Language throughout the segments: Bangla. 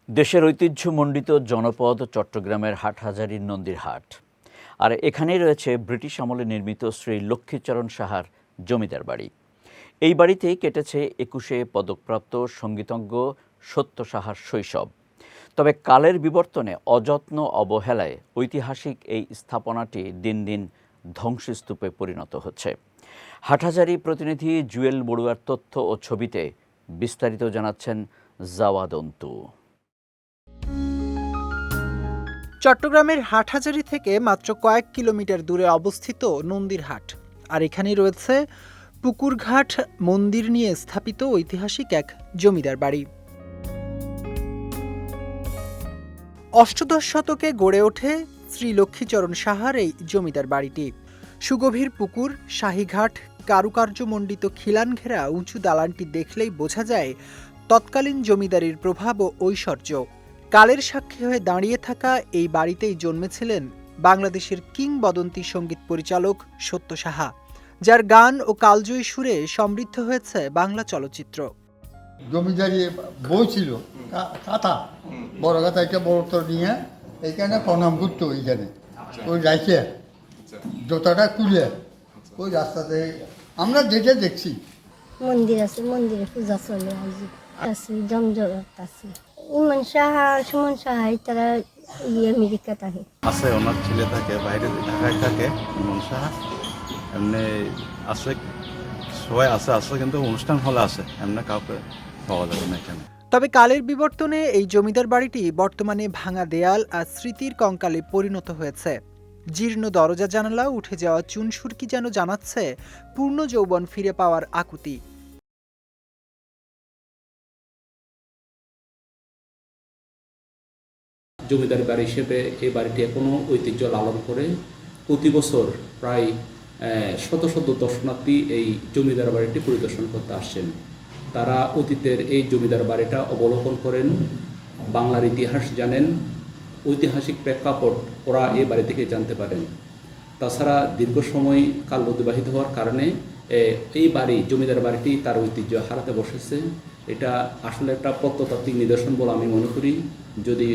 দেশের ঐতিহ্যমণ্ডিত জনপদ চট্টগ্রামের হাটহাজারীর নন্দীর হাট। আর এখানেই রয়েছে ব্রিটিশ আমলে নির্মিত শ্রী লক্ষ্মীচরণ সাহার জমিদার বাড়ি। এই বাড়িতেই কেটেছে ২১শে পদকপ্রাপ্ত সঙ্গীতজ্ঞ সত্য সাহার শৈশব। তবে কালের বিবর্তনে অযত্ন অবহেলায় ঐতিহাসিক এই স্থাপনাটি দিন দিন ধ্বংসস্তূপে পরিণত হচ্ছে। হাটহাজারী প্রতিনিধি জুয়েল বড়ুয়ার তথ্য ও ছবিতে বিস্তারিত জানাচ্ছেন জাওয়াদ অন্তু। চট্টগ্রামের হাটহাজারী থেকে মাত্র কয়েক কিলোমিটার দূরে অবস্থিত নন্দীর হাট। আর এখানেই রয়েছে পুকুরঘাট মন্দির নিয়ে স্থাপিত ঐতিহাসিক এক জমিদার বাড়ি। অষ্টাদশ শতকে গড়ে ওঠে শ্রী লক্ষ্মীচরণ সাহার এই জমিদার বাড়িটি। সুগভীর পুকুর, শাহীঘাট, কারুকার্যমণ্ডিত খিলান ঘেরা উঁচু দালানটি দেখলেই বোঝা যায় তৎকালীন জমিদারির প্রভাব ও ঐশ্বর্য। কালের সাক্ষী হয়ে দাঁড়িয়ে থাকা এই বাড়িতেই জন্মেছিলেন বাংলাদেশের কিংবদন্তি সঙ্গীত পরিচালক সত্য সাহা, যার গান ও কালজয়ী সুরে সমৃদ্ধ হয়েছে বাংলা চলচ্চিত্র। জমিদারি বই ছিল কাঁথা, বড় কাঁথা একটা বড় তোর নিয়ে এইখানে প্রণাম করতো। এইখানে ওই রাইখে জোতাটা খুলে ওই রাস্তাতে আমরা যেটা দেখছি। মন্দির আছে, মন্দিরে পূজা চলে আছে, জমজমাট আছে। ইমন সাহা, সুমন সাহা তারা আমেরিকা থাকে, আছে ওনার ছেলে থাকে বাইরে ঢাকায় থাকে। ইমন সাহা এমনি আছে, সবাই আছে কিন্তু অনুষ্ঠান হলে আছে, এমনি কাউকে পাওয়া যাবে না এখানে। তবে কালের বিবর্তনে এই জমিদার বাড়িটি বর্তমানে ভাঙা দেয়াল আর স্মৃতির কঙ্কালে পরিণত হয়েছে। জীর্ণ দরজা জানালা, উঠে যাওয়া চুনসুরকি যেন জানাচ্ছে পূর্ণ যৌবন ফিরে পাওয়ার আকুতি। জমিদার বাড়ি হিসেবে এই বাড়িটি এখনও ঐতিহ্য লালন করে প্রতি বছর প্রায় শত শত দর্শনার্থী এই জমিদার বাড়িটি পরিদর্শন করতে আসছেন। তারা অতীতের এই জমিদার বাড়িটা অবলোকন করেন, বাংলার ইতিহাস জানেন, ঐতিহাসিক প্রেক্ষাপট ওরা এই বাড়ি থেকে জানতে পারেন। তাছাড়া দীর্ঘ সময় কাল অতিবাহিত হওয়ার কারণে এই বাড়ি, জমিদার বাড়িটি তার ঐতিহ্য হারাতে বসেছে। এটা আসলে একটা প্রত্নতাত্ত্বিক নিদর্শন বলে আমি মনে করি। যদি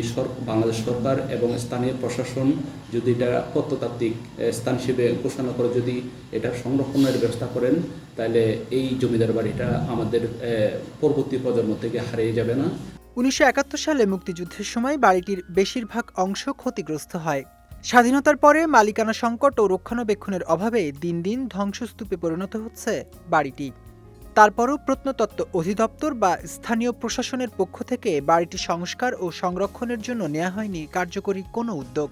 বাংলাদেশ সরকার এবং স্থানীয় প্রশাসন যদি এটা প্রত্নতাত্ত্বিক স্থান হিসেবে ঘোষণা করে যদি এটা সংরক্ষণের ব্যবস্থা করেন, তাহলে এই জমিদার বাড়িটা আমাদের পরবর্তী প্রজন্ম থেকে হারিয়ে যাবে না। ১৯৭১ সালে মুক্তিযুদ্ধের সময় বাড়িটির বেশিরভাগ অংশ ক্ষতিগ্রস্ত হয়। স্বাধীনতার পরে মালিকানা সংকট ও রক্ষণাবেক্ষণের অভাবে দিন দিন ধ্বংসস্তূপে পরিণত হচ্ছে বাড়িটি। তারপরও প্রত্নতত্ত্ব অধিদপ্তর বা স্থানীয় প্রশাসনের পক্ষ থেকে বাড়িটি সংস্কার ও সংরক্ষণের জন্য নেওয়া হয়নি কার্যকরী কোনো উদ্যোগ।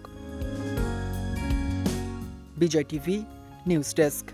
বিজয় টিভি নিউজ ডেস্ক।